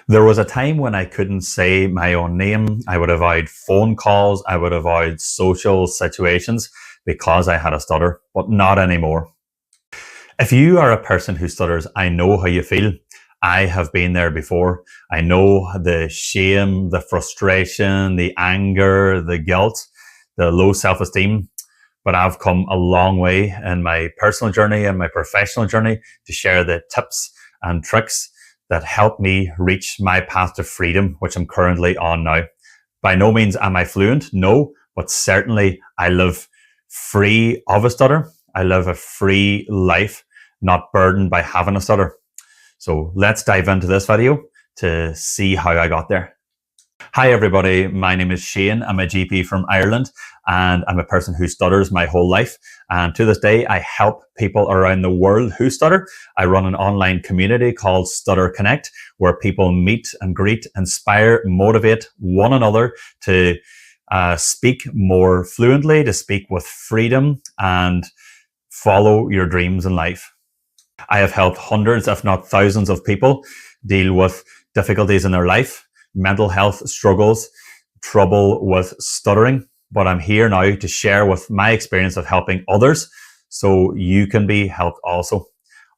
There was a time when I couldn't say my own name. I would avoid phone calls. I would avoid social situations because I had a stutter, but not anymore. If you are a person who stutters, I know how you feel. I have been there before. I know the shame, the frustration, the anger, the guilt, the low self-esteem. But I've come a long way in my personal journey and my professional journey to share the tips and tricks that help me reach my path to freedom, which I'm currently on now. By no means am I fluent, no, but certainly I live free of a stutter. I live a free life, not burdened by having a stutter. So let's dive into this video to see how I got there. Hi everybody, my name is Shane. I'm a GP from Ireland and I'm a person who stutters my whole life. And to this day, I help people around the world who stutter. I run an online community called Stutter Connect, where people meet and greet, inspire, motivate one another to speak more fluently, to speak with freedom and follow your dreams in life. I have helped hundreds, if not thousands of people deal with difficulties in their life, mental health struggles, trouble with stuttering. But I'm here now to share with my experience of helping others so you can be helped also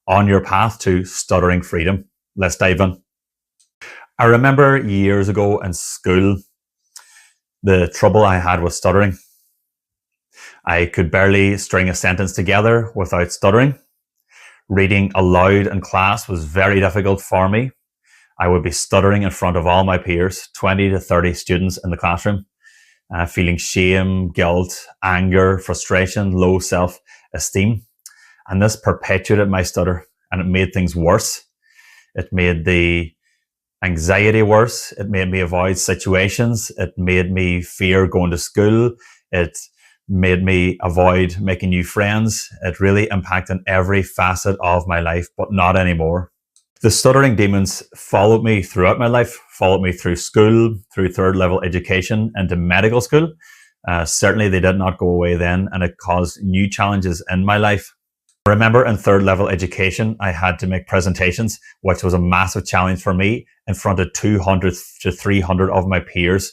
on your path to stuttering freedom. Let's dive in. I remember years ago in school, the trouble I had with stuttering. I could barely string a sentence together without stuttering. Reading aloud in class was very difficult for me. I would be stuttering in front of all my peers, 20 to 30 students in the classroom, feeling shame, guilt, anger, frustration, low self-esteem. And this perpetuated my stutter and it made things worse. It made the anxiety worse. It made me avoid situations. It made me fear going to school. It made me avoid making new friends. It really impacted every facet of my life, but not anymore. The stuttering demons followed me throughout my life, followed me through school, through third level education, into medical school. Certainly they did not go away then, and it caused new challenges in my life. I remember in third level education, I had to make presentations, which was a massive challenge for me in front of 200 to 300 of my peers.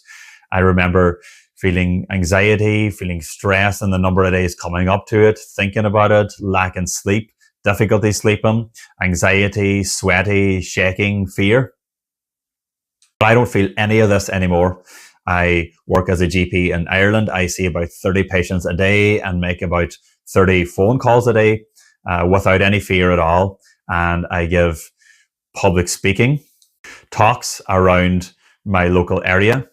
I remember feeling anxiety, feeling stress in the number of days coming up to it, thinking about it, lacking sleep, difficulty sleeping, anxiety, sweaty, shaking, fear. But I don't feel any of this anymore. I work as a GP in Ireland. I see about 30 patients a day and make about 30 phone calls a day without any fear at all. And I give public speaking talks around my local area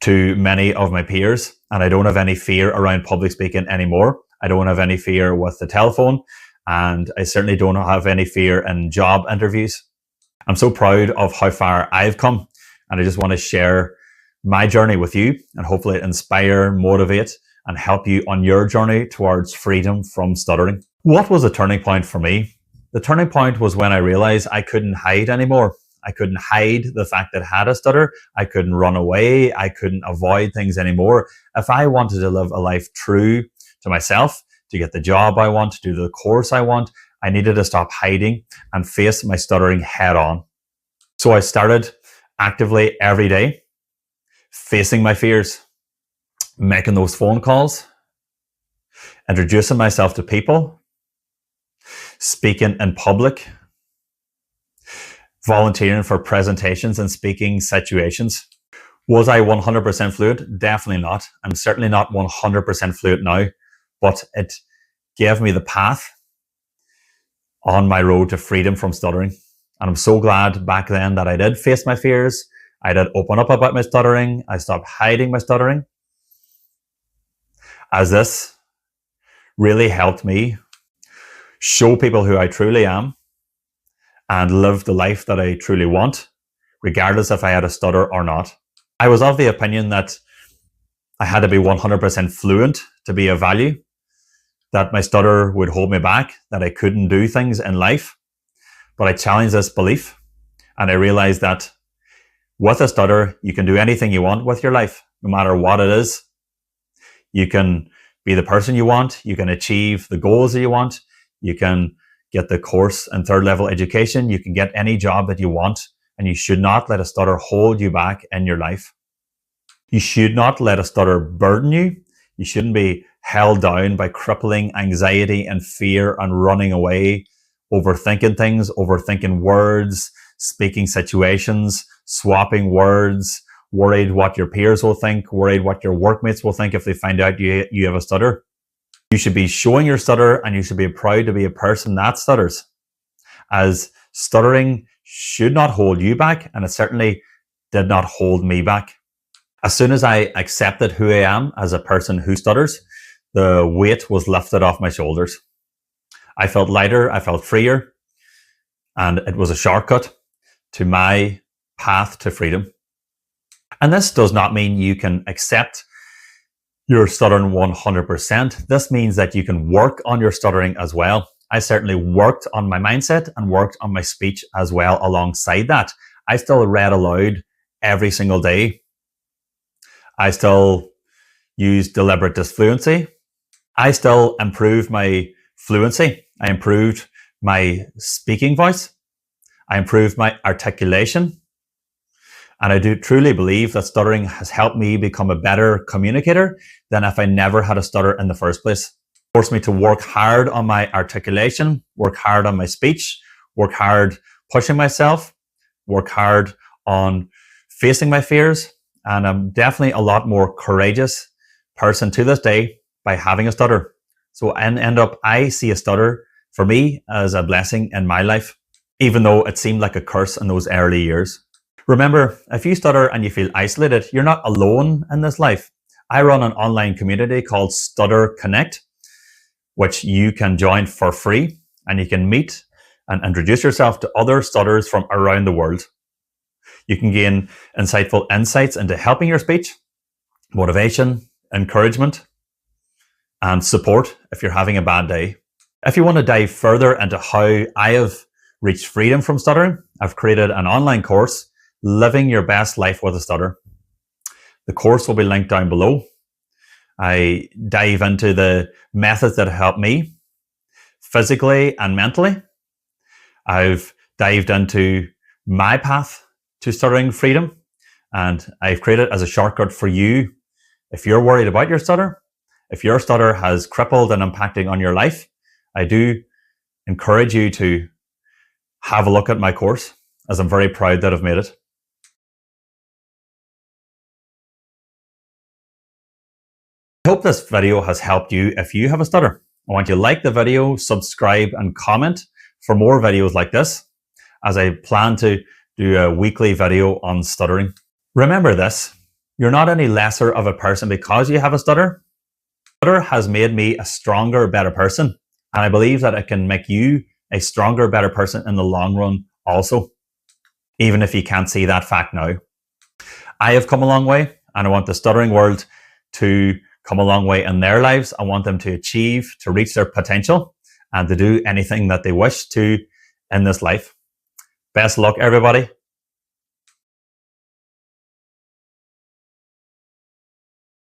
to many of my peers. And I don't have any fear around public speaking anymore. I don't have any fear with the telephone. And I certainly don't have any fear in job interviews. I'm so proud of how far I've come. And I just want to share my journey with you and hopefully inspire, motivate, and help you on your journey towards freedom from stuttering. What was the turning point for me? The turning point was when I realized I couldn't hide anymore. I couldn't hide the fact that I had a stutter. I couldn't run away. I couldn't avoid things anymore. If I wanted to live a life true to myself, to get the job I want, to do the course I want, I needed to stop hiding and face my stuttering head on. So I started actively every day, facing my fears, making those phone calls, introducing myself to people, speaking in public, volunteering for presentations and speaking situations. Was I 100% fluent? Definitely not. I'm certainly not 100% fluent now, but it gave me the path on my road to freedom from stuttering. And I'm so glad back then that I did face my fears. I did open up about my stuttering. I stopped hiding my stuttering, as this really helped me show people who I truly am and live the life that I truly want, regardless if I had a stutter or not. I was of the opinion that I had to be 100% fluent to be of value, that my stutter would hold me back, that I couldn't do things in life. But I challenged this belief and I realized that with a stutter, you can do anything you want with your life, no matter what it is. You can be the person you want. You can achieve the goals that you want. You can get the course and third level education. You can get any job that you want and you should not let a stutter hold you back in your life. You should not let a stutter burden you. You shouldn't be held down by crippling anxiety and fear and running away, overthinking things, overthinking words, speaking situations, swapping words, worried what your peers will think, worried what your workmates will think if they find out you have a stutter. You should be showing your stutter, and you should be proud to be a person that stutters, as stuttering should not hold you back, and it certainly did not hold me back. As soon as I accepted who I am as a person who stutters, the weight was lifted off my shoulders. I felt lighter, I felt freer, and it was a shortcut to my path to freedom. And this does not mean you can accept your stuttering 100%. This means that you can work on your stuttering as well. I certainly worked on my mindset and worked on my speech as well alongside that. I still read aloud every single day. I still use deliberate disfluency. I still improved my fluency. I improved my speaking voice. I improved my articulation. And I do truly believe that stuttering has helped me become a better communicator than if I never had a stutter in the first place. It forced me to work hard on my articulation, work hard on my speech, work hard pushing myself, work hard on facing my fears. And I'm definitely a lot more courageous person to this day by having a stutter. So I see a stutter for me as a blessing in my life, even though it seemed like a curse in those early years. Remember, if you stutter and you feel isolated, you're not alone in this life. I run an online community called Stutter Connect, which you can join for free, and you can meet and introduce yourself to other stutters from around the world. You can gain insightful insights into helping your speech, motivation, encouragement, and support if you're having a bad day. If you want to dive further into how I have reached freedom from stuttering, I've created an online course, Living Your Best Life with a Stutter. The course will be linked down below. I dive into the methods that help me physically and mentally. I've dived into my path to stuttering freedom, and I've created as a shortcut for you. If you're worried about your stutter, if your stutter has crippled and impacting on your life, I do encourage you to have a look at my course, as I'm very proud that I've made it. I hope this video has helped you if you have a stutter. I want you to like the video, subscribe, and comment for more videos like this, as I plan to do a weekly video on stuttering. Remember this, you're not any lesser of a person because you have a stutter. Stutter has made me a stronger, better person, and I believe that it can make you a stronger, better person in the long run also, even if you can't see that fact now. I have come a long way, and I want the stuttering world to come a long way in their lives. I want them to achieve, to reach their potential, and to do anything that they wish to in this life. Best luck, everybody.